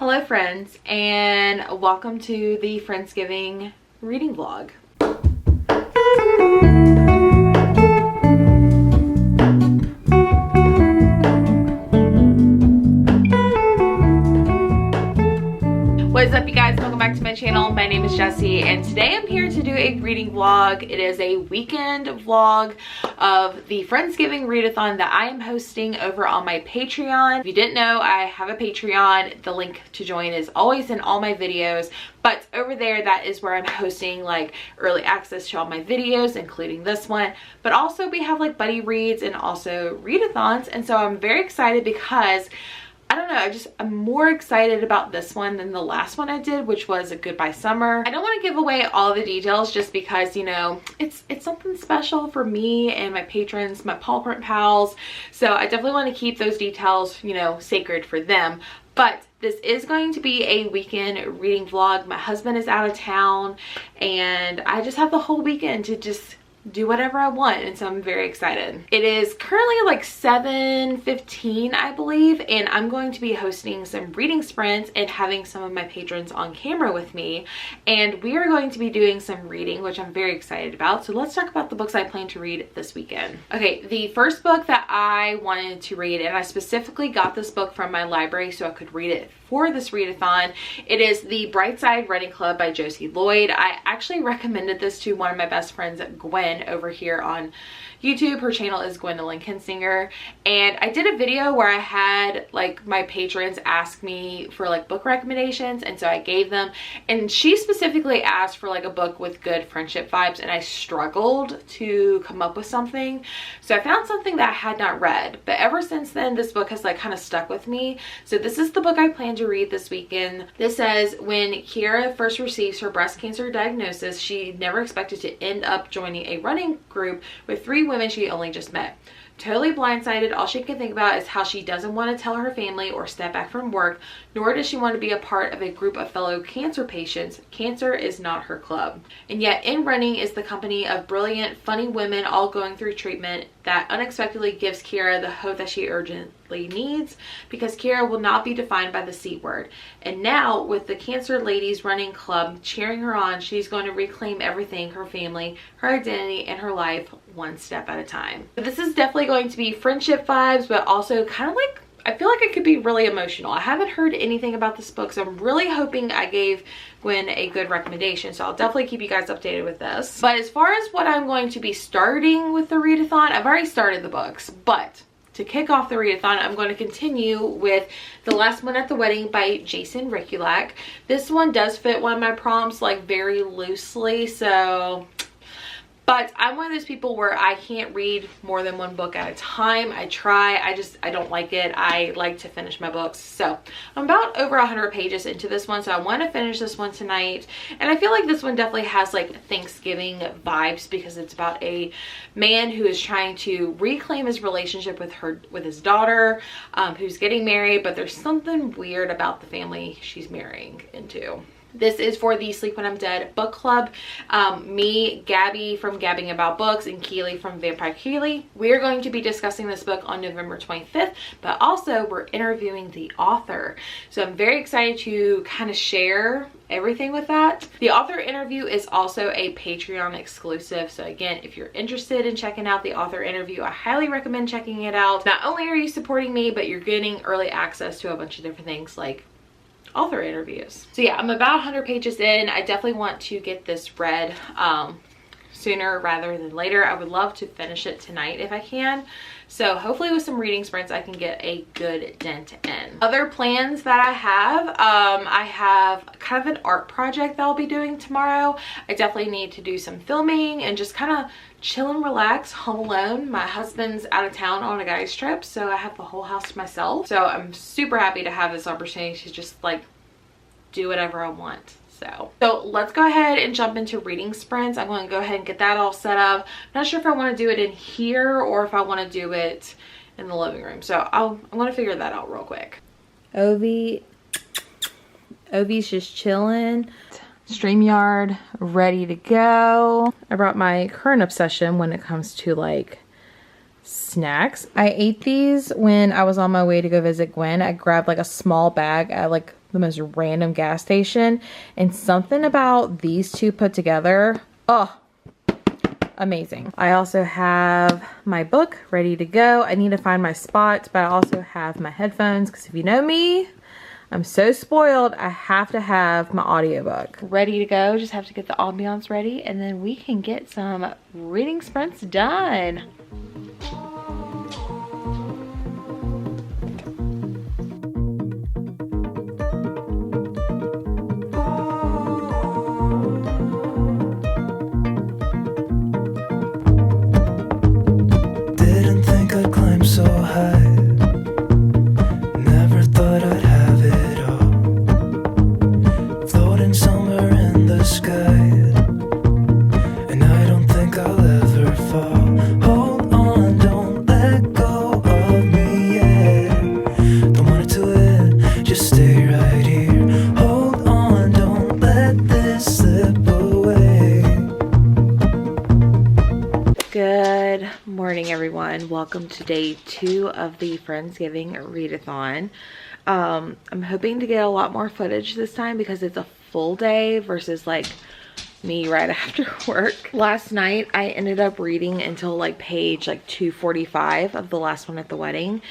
Hello friends, and welcome to the Friendsgiving reading vlog. What is up, you guys? Welcome back to my channel. My name is Jessie, and today I'm here to do a reading vlog. It is a weekend vlog of the Friendsgiving Readathon that I am hosting over on my Patreon. If you didn't know, I have a Patreon. The link to join is always in all my videos, but over there, that is where I'm hosting like early access to all my videos, including this one. But also we have like buddy reads and also readathons, and so I'm very excited because I don't know, I'm more excited about this one than the last one I did, which was a Goodbye Summer. I don't want to give away all the details just because, you know, it's something special for me and my patrons, my paw print pals. So I definitely want to keep those details, you know, sacred for them. But this is going to be a weekend reading vlog. My husband is out of town and I just have the whole weekend to just do whatever I want, and so I'm very excited. It is currently like 7:15, I believe, and I'm going to be hosting some reading sprints and having some of my patrons on camera with me, and we are going to be doing some reading, which I'm very excited about. So let's talk about the books I plan to read this weekend. Okay, the first book that I wanted to read, and I specifically got this book from my library so I could read it for this readathon. It is The Bright Side Running Club by Josie Lloyd. I actually recommended this to one of my best friends, Gwen, over here on YouTube. Her channel is Gwendolyn Kinsinger, and I did a video where I had like my patrons ask me for like book recommendations, and so I gave them, and she specifically asked for like a book with good friendship vibes, and I struggled to come up with something. So I found something that I had not read, but ever since then this book has like kind of stuck with me. So this is the book I plan to read this weekend. This says, when Kiera first receives her breast cancer diagnosis, she never expected to end up joining a running group with 3 women she only just met. Totally blindsided, all she can think about is how she doesn't want to tell her family or step back from work, nor does she want to be a part of a group of fellow cancer patients. Cancer is not her club. And yet in running is the company of brilliant, funny women all going through treatment that unexpectedly gives Kiera the hope that she urgently needs, because Kiera will not be defined by the C word. And now with the Cancer Ladies Running Club cheering her on, she's going to reclaim everything: her family, her identity, and her life, one step at a time. But this is definitely going to be friendship vibes, but also kind of like, I feel like it could be really emotional. I haven't heard anything about this book, so I'm really hoping I gave Gwen a good recommendation. So I'll definitely keep you guys updated with this. But as far as what I'm going to be starting with the readathon, I've already started the books, but to kick off the readathon, I'm going to continue with The Last One at the Wedding by Jason Riculak. This one does fit one of my prompts like very loosely, so... But I'm one of those people where I can't read more than one book at a time. I try, I don't like it. I like to finish my books. So I'm about over 100 pages into this one, so I want to finish this one tonight. And I feel like this one definitely has like Thanksgiving vibes, because it's about a man who is trying to reclaim his relationship with his daughter, who's getting married, but there's something weird about the family she's marrying into. This is for the Sleep When I'm Dead book club. Me, Gabby from Gabbing About Books, and Keely from Vampire Keely. We're going to be discussing this book on November 25th, but also we're interviewing the author. So I'm very excited to kind of share everything with that. The author interview is also a Patreon exclusive. So again, if you're interested in checking out the author interview, I highly recommend checking it out. Not only are you supporting me, but you're getting early access to a bunch of different things like author interviews. So yeah, I'm about 100 pages in. I definitely want to get this read sooner rather than later. I would love to finish it tonight if I can. So hopefully with some reading sprints, I can get a good dent in. Other plans that I have kind of an art project that I'll be doing tomorrow. I definitely need to do some filming and just kind of chill and relax home alone. My husband's out of town on a guy's trip, so I have the whole house to myself. So I'm super happy to have this opportunity to just like do whatever I want. So let's go ahead and jump into reading sprints. I'm going to go ahead and get that all set up. I'm not sure if I want to do it in here or if I want to do it in the living room. So I'm going to figure that out real quick. Ovi's just chilling. StreamYard ready to go. I brought my current obsession when it comes to like snacks. I ate these when I was on my way to go visit Gwen. I grabbed like a small bag at like the most random gas station, and something about these two put together, oh, amazing. I also have my book ready to go. I need to find my spot, but I also have my headphones, because if you know me, I'm so spoiled. I have to have my audiobook ready to go. Just have to get the ambiance ready, and then we can get some reading sprints done. Didn't think I'd climb so high. Never thought I'd have it all. Floating somewhere in the sky. And I don't think I'll ever fall. Hold on, don't let go of me yet. Don't want it to end, just stay right here. Hold on, don't let this slip away. Good morning, everyone. Welcome to day 2 of the Friendsgiving Readathon. I'm hoping to get a lot more footage this time because it's a full day versus like me right after work. Last night I ended up reading until like page 245 of the last one at the wedding,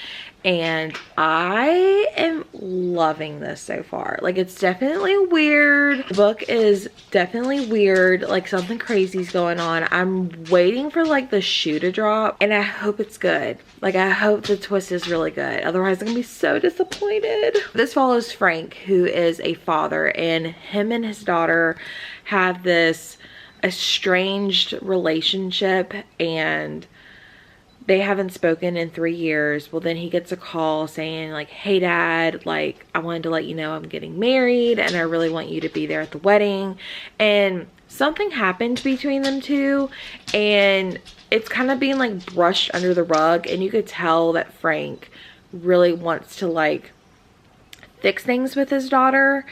and I am loving this so far. Like, it's definitely weird. The book is definitely weird, like something crazy's going on. I'm waiting for like the shoe to drop, and I hope it's good. Like, I hope the twist is really good, otherwise I'm gonna be so disappointed. This follows Frank, who is a father, and him and his daughter have this estranged relationship, and they haven't spoken in 3 years. Well, then he gets a call saying like, hey dad, like, I wanted to let you know I'm getting married and I really want you to be there at the wedding. And something happened between them two, and it's kind of being like brushed under the rug, and you could tell that Frank really wants to like fix things with his daughter.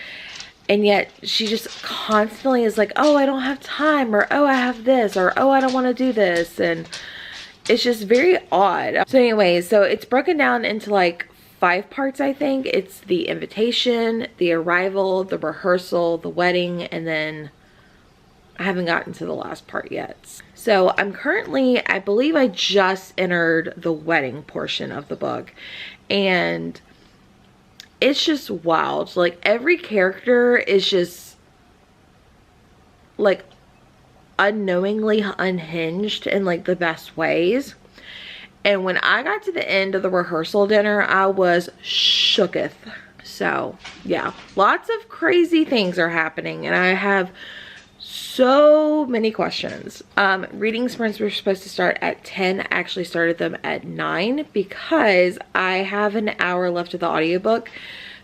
And yet she just constantly is like, oh, I don't have time, or oh, I have this, or oh, I don't want to do this. And it's just very odd. So anyways, so it's broken down into like 5 parts, I think. It's the invitation, the arrival, the rehearsal, the wedding, and then I haven't gotten to the last part yet. So I'm currently, I believe I just entered the wedding portion of the book, and it's just wild. Like, every character is just like unknowingly unhinged in like the best ways. And when I got to the end of the rehearsal dinner, I was shooketh. So yeah, lots of crazy things are happening, and I have so many questions. Reading sprints were supposed to start at 10. I actually started them at 9 because I have an hour left of the audiobook.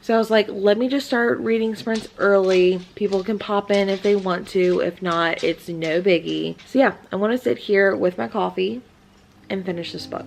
So I was like, let me just start reading sprints early. People can pop in if they want to. If not, it's no biggie. So yeah, I want to sit here with my coffee and finish this book.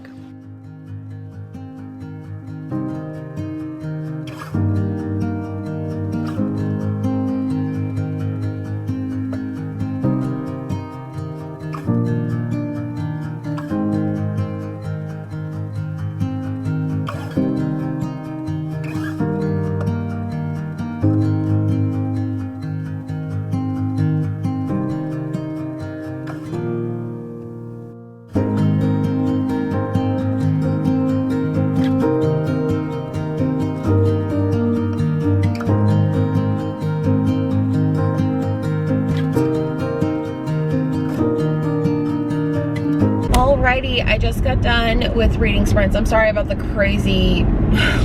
Alrighty, I just got done with reading sprints. I'm sorry about the crazy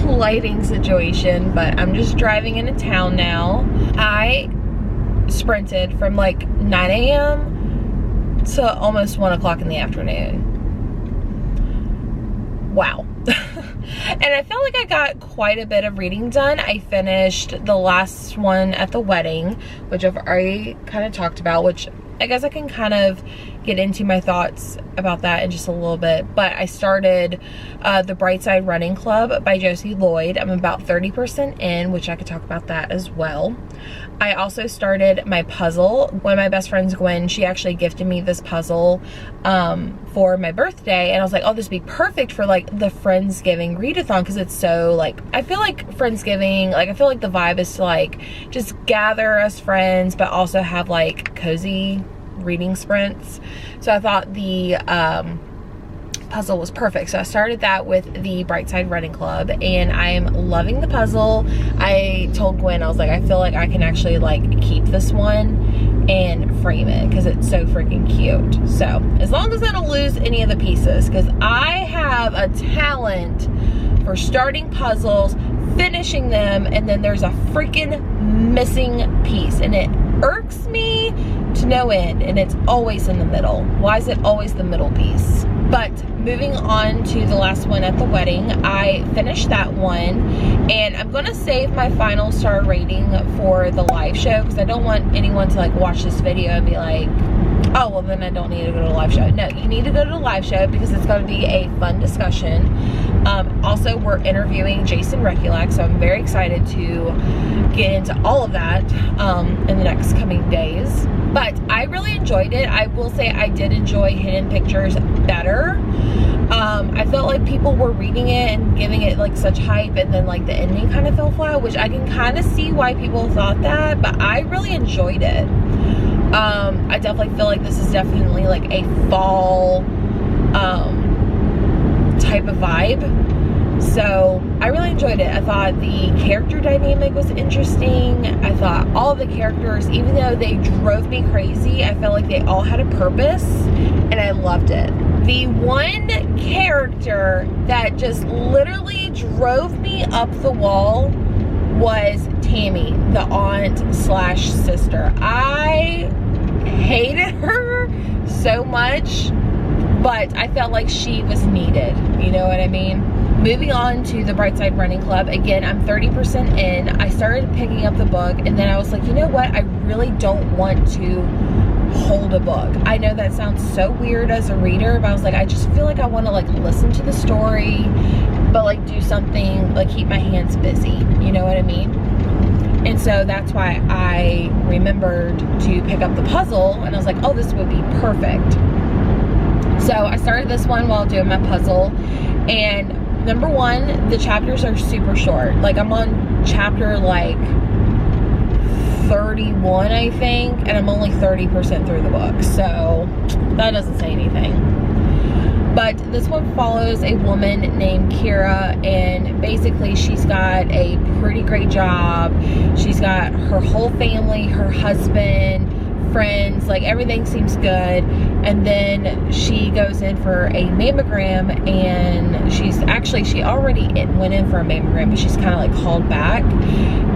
lighting situation, but I'm just driving into town now. I sprinted from like 9 a.m. to almost 1 o'clock in the afternoon. Wow. And I felt like I got quite a bit of reading done. I finished the last one at the wedding, which I've already kind of talked about, which I guess I can kind of get into my thoughts about that in just a little bit. But I started the Bright Side Running Club by Josie Lloyd. I'm about 30% in, which I could talk about that as well. I also started my puzzle. One of my best friends, Gwen, she actually gifted me this puzzle for my birthday, and I was like, oh, this would be perfect for like the Friendsgiving readathon, because it's so like, I feel like Friendsgiving, like I feel like the vibe is to like just gather as friends, but also have like cozy reading sprints. So I thought the puzzle was perfect. So I started that with the Bright Side Running Club, and I'm loving the puzzle. I told Gwen, I was like, I feel like I can actually like keep this one and frame it because it's so freaking cute. So as long as I don't lose any of the pieces, because I have a talent for starting puzzles, finishing them, and then there's a freaking missing piece, and it irks me to no end, and it's always in the middle. Why is it always the middle piece? But moving on to the last one at the wedding, I finished that one, and I'm gonna save my final star rating for the live show, because I don't want anyone to like watch this video and be like, oh, well then I don't need to go to the live show. No, you need to go to the live show because it's going to be a fun discussion. Also, we're interviewing Jason Reculak, so I'm very excited to get into all of that in the next coming days. But I really enjoyed it. I will say I did enjoy Hidden Pictures better. I felt like people were reading it and giving it like such hype, and then like the ending kind of fell flat, which I can kind of see why people thought that, but I really enjoyed it. I definitely feel like this is definitely like a fall type of vibe. So I really enjoyed it. I thought the character dynamic was interesting. I thought all of the characters, even though they drove me crazy, I felt like they all had a purpose, and I loved it. The one character that just literally drove me up the wall was Tammy, the aunt slash sister. I hated her so much, but I felt like she was needed. You know what I mean? Moving on to the Bright Side Running Club. Again, I'm 30% in. I started picking up the book, and then I was like, you know what? I really don't want to hold a book. I know that sounds so weird as a reader, but I was like, I just feel like I want to like listen to the story, but like do something, like keep my hands busy. You know what I mean? And so that's why I remembered to pick up the puzzle, and I was like, oh, this would be perfect. So I started this one while doing my puzzle, and number one, the chapters are super short. Like I'm on chapter like 31, I think, and I'm only 30% through the book, so that doesn't say anything. But this one follows a woman named Kira, and basically she's got a pretty great job. She's got her whole family, her husband, friends, like everything seems good. And then she goes in for a mammogram, and she already went in for a mammogram, but she's kind of like called back.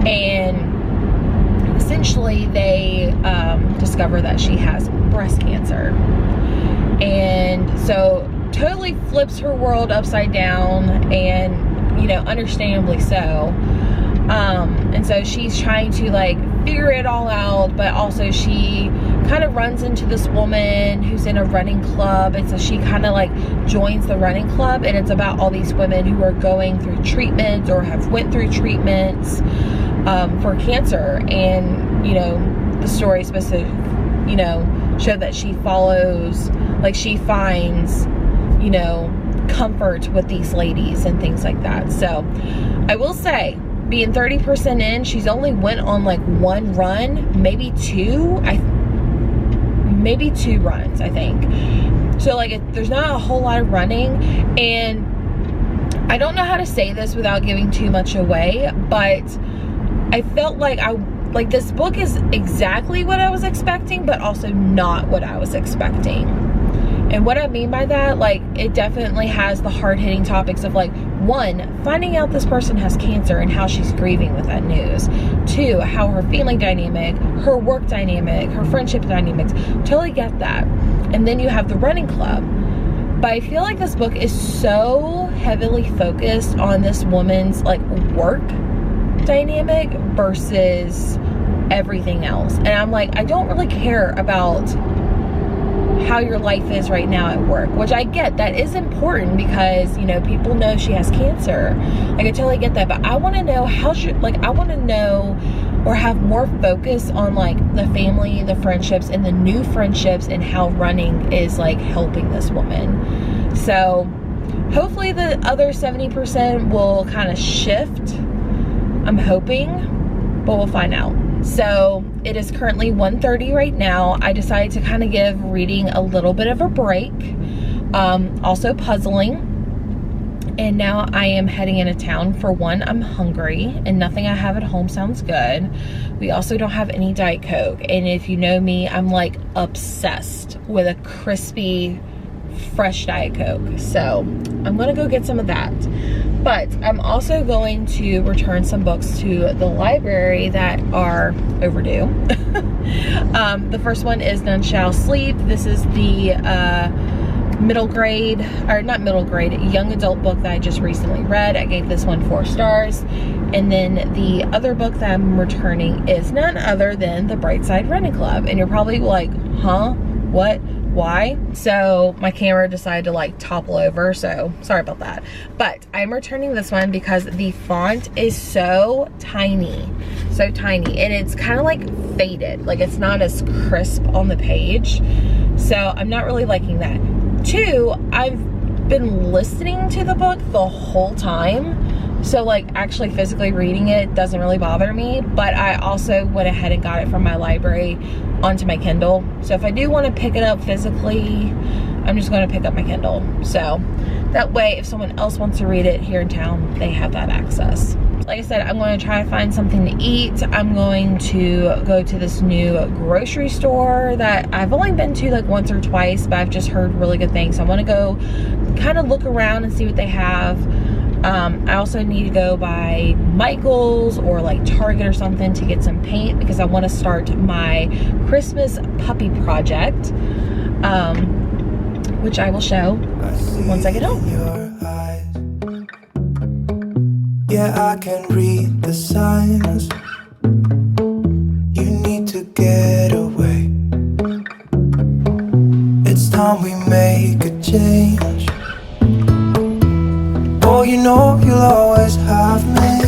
And essentially they discover that she has breast cancer. And so totally flips her world upside down, and you know, understandably so. And so she's trying to like figure it all out, but also she kind of runs into this woman who's in a running club, and so she kind of like joins the running club, and it's about all these women who are going through treatment or have went through treatments for cancer. And you know, the story is supposed to, you know, show that she follows, like she finds, you know, comfort with these ladies and things like that. So I will say, being 30% in, she's only went on like one run, maybe two runs, I think. So like there's not a whole lot of running, and I don't know how to say this without giving too much away, but I felt like this book is exactly what I was expecting, but also not what I was expecting. And what I mean by that, like, it definitely has the hard-hitting topics of, like, 1, finding out this person has cancer and how she's grieving with that news. 2, how her family dynamic, her work dynamic, her friendship dynamics, totally get that. And then you have the running club. But I feel like this book is so heavily focused on this woman's, like, work dynamic versus everything else. And I'm like, I don't really care about how your life is right now at work, which I get. That is important because, you know, people know she has cancer. I can totally get that, but I want to know how she, like, I want to know or have more focus on like the family, the friendships, and the new friendships, and how running is like helping this woman. So hopefully the other 70% will kind of shift. I'm hoping, but we'll find out. So it is currently 1:30 right now. I decided to kind of give reading a little bit of a break, also puzzling. And now I am heading into town. For one, I'm hungry and nothing I have at home sounds good. We also don't have any Diet Coke. And if you know me, I'm like obsessed with a crispy, fresh Diet Coke. So I'm gonna go get some of that. But I'm also going to return some books to the library that are overdue. The first one is None Shall Sleep. This is the middle grade, or not middle grade, young adult book that I just recently read. I gave this one 4 stars. And then the other book that I'm returning is none other than The Bright Side Running Club. And you're probably like, huh? What? Why? So my camera decided to like topple over, so sorry about that. But I'm returning this one because the font is so tiny, and it's kind of like faded, like it's not as crisp on the page. So I'm not really liking that. 2, I've been listening to the book the whole time, so like actually physically reading it doesn't really bother me. But I also went ahead and got it from my library onto my Kindle. So if I do want to pick it up physically, I'm just going to pick up my Kindle. So that way, if someone else wants to read it here in town, they have that access. Like I said, I'm going to try to find something to eat. I'm going to go to this new grocery store that I've only been to like once or twice, but I've just heard really good things. So I want to go kind of look around and see what they have. I also need to go by Michael's or like Target or something to get some paint, because I want to start my Christmas puppy project, which I will show once I get home. Yeah, I can read the signs. You need to get away. It's time we make a change. Oh, you know you'll always have me.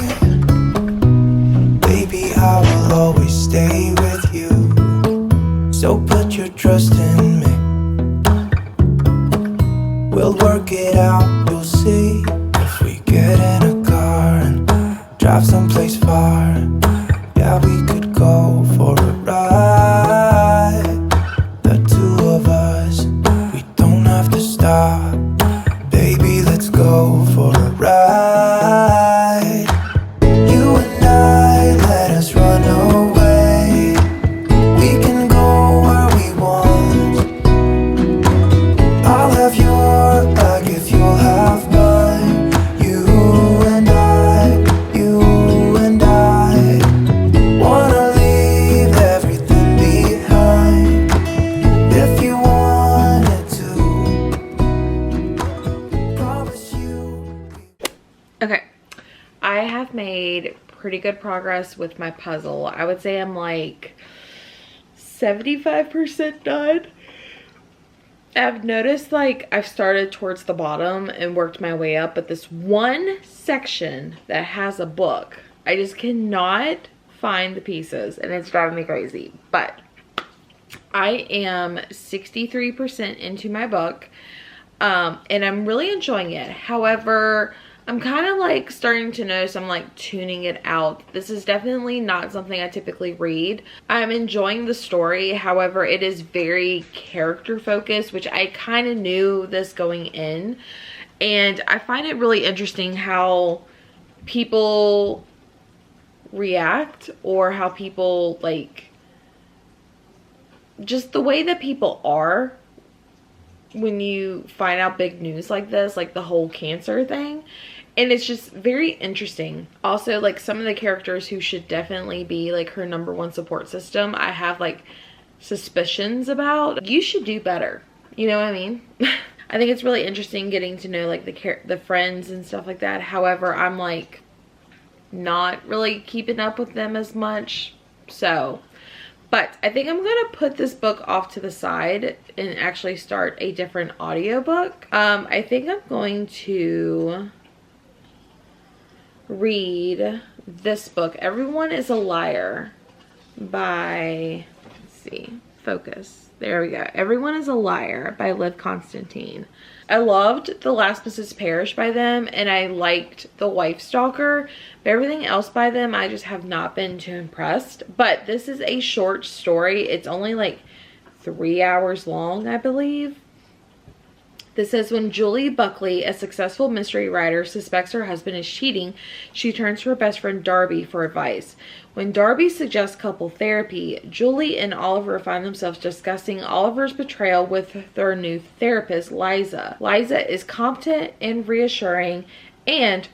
Baby, I will always stay with you. So put your trust in me. We'll work it out, you'll see. If we get in a car and drive someplace far, yeah, we could go for a ride. The 2 of us, we don't have to stop. Baby, let's go for a ride. You and I, let us run away. We can go where we want. I'll have your back if you'll have mine. You and I wanna leave everything behind. If you wanted to, promise you. Okay, I have made pretty good progress with my puzzle. I would say I'm like 75% done. I've noticed like I've started towards the bottom and worked my way up, but this one section that has a book, I just cannot find the pieces and it's driving me crazy. But I am 63% into my book, and I'm really enjoying it. However, I'm kind of like starting to notice I'm like tuning it out. This is definitely not something I typically read. I'm enjoying the story. However, it is very character focused, which I kind of knew this going in. And I find it really interesting how people react, or how people like, just the way that people are when you find out big news like this, like the whole cancer thing. And it's just very interesting. Also, like some of the characters who should definitely be like her #1 support system, I have like suspicions about. You should do better. You know what I mean? I think it's really interesting getting to know like the friends and stuff like that. However, I'm like not really keeping up with them as much. So, But I think I'm gonna put this book off to the side and actually start a different audiobook. I think I'm going to read this book, Everyone is a Liar, by, let's see, focus. There we go. Everyone is a Liar by Liv Constantine. I loved The Last Mrs. Parrish by them, and I liked The Wife Stalker, but everything else by them I just have not been too impressed. But this is a short story. It's only like 3 hours long, I believe. This says, when Julie Buckley, a successful mystery writer, suspects her husband is cheating, she turns to her best friend Darby for advice. When Darby suggests couple therapy, Julie and Oliver find themselves discussing Oliver's betrayal with their new therapist, Liza. Liza is competent and reassuring, and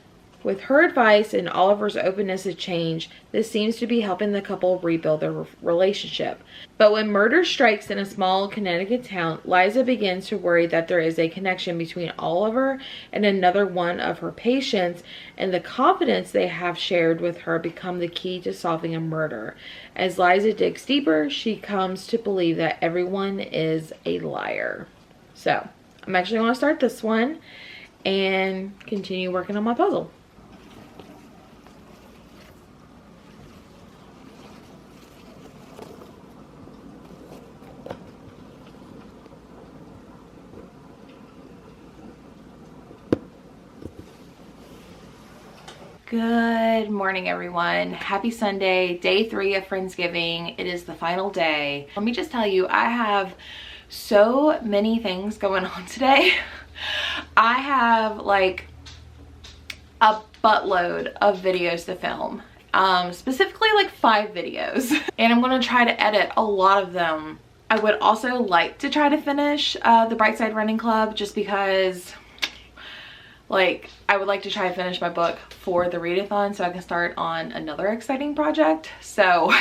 with her advice and Oliver's openness to change, this seems to be helping the couple rebuild their relationship. But when murder strikes in a small Connecticut town, Liza begins to worry that there is a connection between Oliver and another one of her patients, and the confidence they have shared with her become the key to solving a murder. As Liza digs deeper, she comes to believe that everyone is a liar. So, I'm actually going to start this one and continue working on my puzzle. Good morning, everyone. Happy Sunday, day 3 of Friendsgiving. It is the final day. Let me just tell you, I have so many things going on today. I have like a buttload of videos to film, specifically like 5 videos, and I'm gonna try to edit a lot of them. I would also like to try to finish the Brightside Running Club, just because like I would like to try to finish my book for the readathon so I can start on another exciting project. So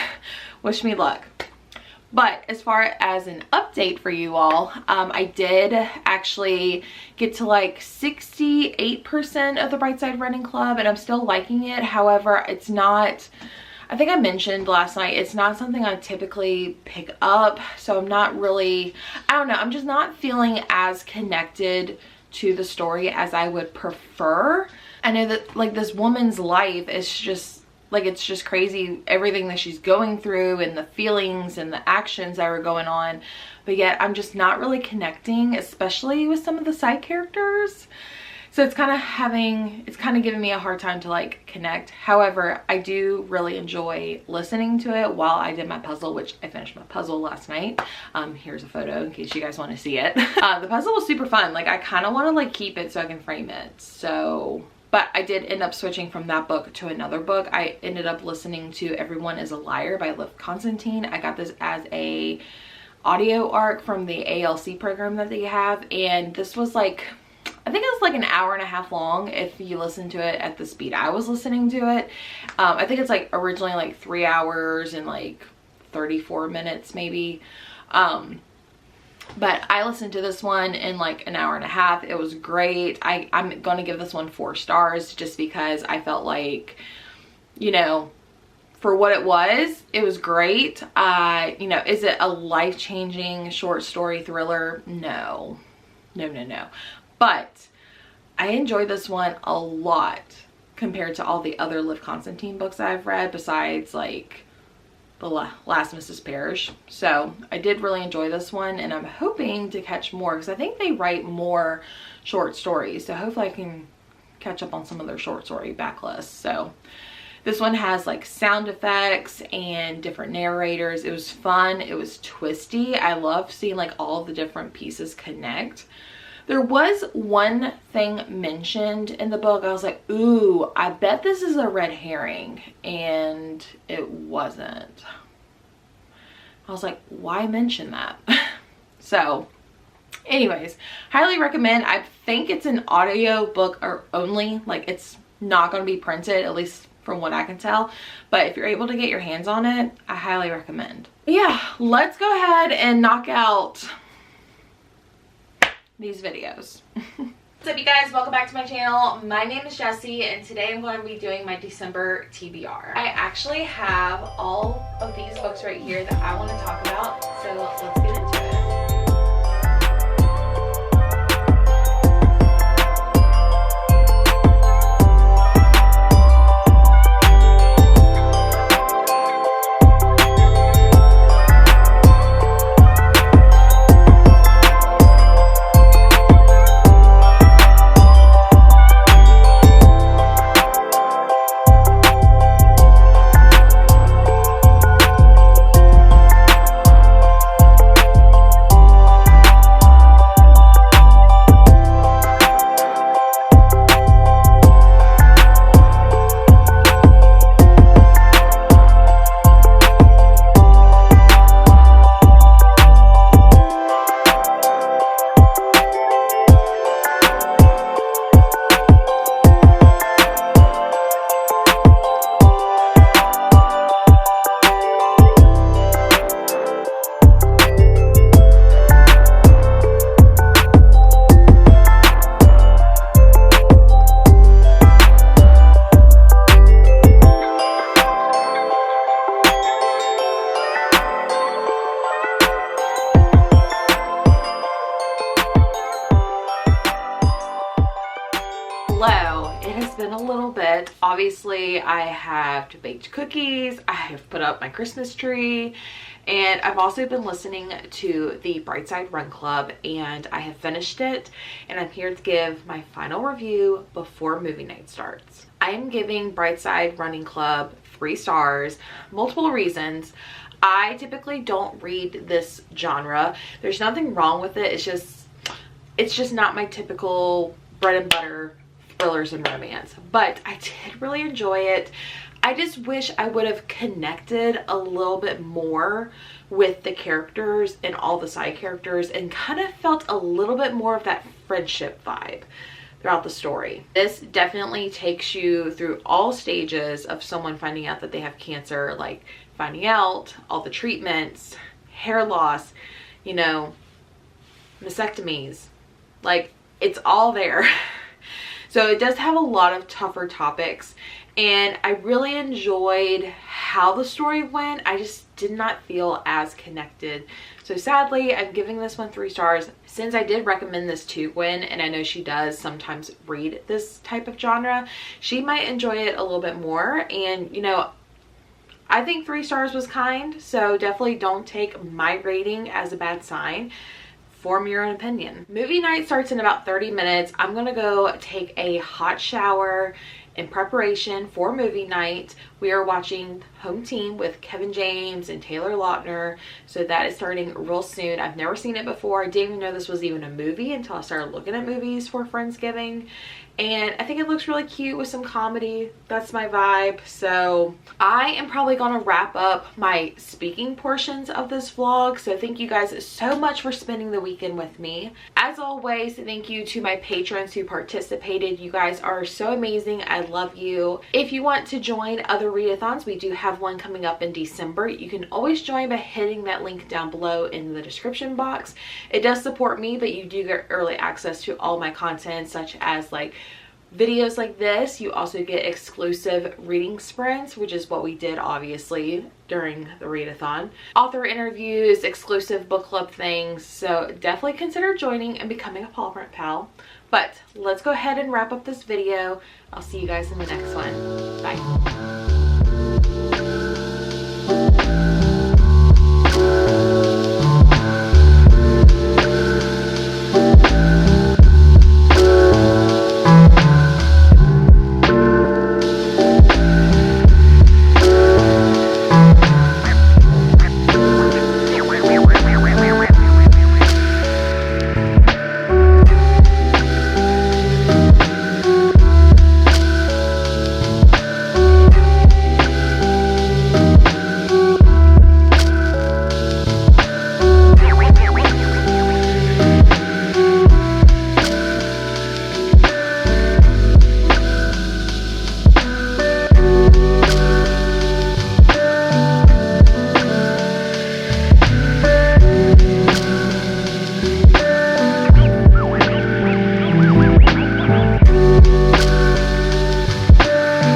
wish me luck. But as far as an update for you all, I did actually get to like 68% of the Brightside Running Club, and I'm still liking it. However, it's not, I think I mentioned last night, it's not something I typically pick up. So I'm not really, I don't know, I'm just not feeling as connected to the story as I would prefer. I know that like this woman's life is just like, it's just crazy, everything that she's going through and the feelings and the actions that are going on, but yet I'm just not really connecting, especially with some of the side characters. So it's kind of giving me a hard time to like connect. However, I do really enjoy listening to it while I did my puzzle, which I finished my puzzle last night. Here's a photo in case you guys want to see it. The puzzle was super fun. Like I kind of want to like keep it so I can frame it. So, but I did end up switching from that book to another book. I ended up listening to Everyone is a Liar by Liv Constantine. I got this as a audio arc from the ALC program that they have, and this was like, I think it was like an hour and a half long if you listen to it at the speed I was listening to it. I think it's like originally like 3 hours and like 34 minutes maybe. But I listened to this one in like an hour and a half. It was great. I'm going to give this one 4 stars just because I felt like, you know, for what it was great. You know, is it a life-changing short story thriller? No. But I enjoyed this one a lot compared to all the other Liv Constantine books I've read, besides like The Last Mrs. Parrish. So I did really enjoy this one, and I'm hoping to catch more because I think they write more short stories. So hopefully I can catch up on some of their short story backlists. So this one has like sound effects and different narrators. It was fun. It was twisty. I love seeing like all the different pieces connect. There was one thing mentioned in the book. I was like, ooh, I bet this is a red herring. And it wasn't. I was like, why mention that? So anyways, highly recommend. I think it's an audio book or only. Like it's not going to be printed, at least from what I can tell. But if you're able to get your hands on it, I highly recommend. But yeah, let's go ahead and knock out these videos. What's up, you guys? Welcome back to my channel. My name is Jessie, and today I'm going to be doing my December TBR. I actually have all of these books right here that I want to talk about, so let's get into it. Hello, it has been a little bit. Obviously, I have baked cookies, I have put up my Christmas tree, and I've also been listening to the Brightside Run Club, and I have finished it, and I'm here to give my final review before movie night starts. I am giving Brightside Running Club 3 stars, multiple reasons. I typically don't read this genre. There's nothing wrong with it. It's just not my typical bread and butter thrillers and romance, but I did really enjoy it. I just wish I would have connected a little bit more with the characters and all the side characters and kind of felt a little bit more of that friendship vibe throughout the story. This definitely takes you through all stages of someone finding out that they have cancer, like finding out, all the treatments, hair loss, you know, mastectomies, like it's all there. So it does have a lot of tougher topics, and I really enjoyed how the story went. I just did not feel as connected. So sadly, I'm giving this one 3 stars. Since I did recommend this to Gwen, and I know she does sometimes read this type of genre, she might enjoy it a little bit more. And you know, I think 3 stars was kind, so definitely don't take my rating as a bad sign. Form your own opinion. Movie night starts in about 30 minutes. I'm gonna go take a hot shower in preparation for movie night. We are watching Home Team with Kevin James and Taylor Lautner, so that is starting real soon. I've never seen it before. I didn't even know this was even a movie until I started looking at movies for Friendsgiving, and I think it looks really cute with some comedy. That's my vibe. So I am probably gonna wrap up my speaking portions of this vlog. So thank you guys so much for spending the weekend with me. As always, thank you to my patrons who participated. You guys are so amazing. I love you. If you want to join other readathons, we do have one coming up in December. You can always join by hitting that link down below in the description box. It does support me, but you do get early access to all my content, such as like videos like this. You also get exclusive reading sprints, which is what we did obviously during the readathon, author interviews, exclusive book club things. So definitely consider joining and becoming a paw print pal. But let's go ahead and wrap up this video. I'll see you guys in the next one. Bye.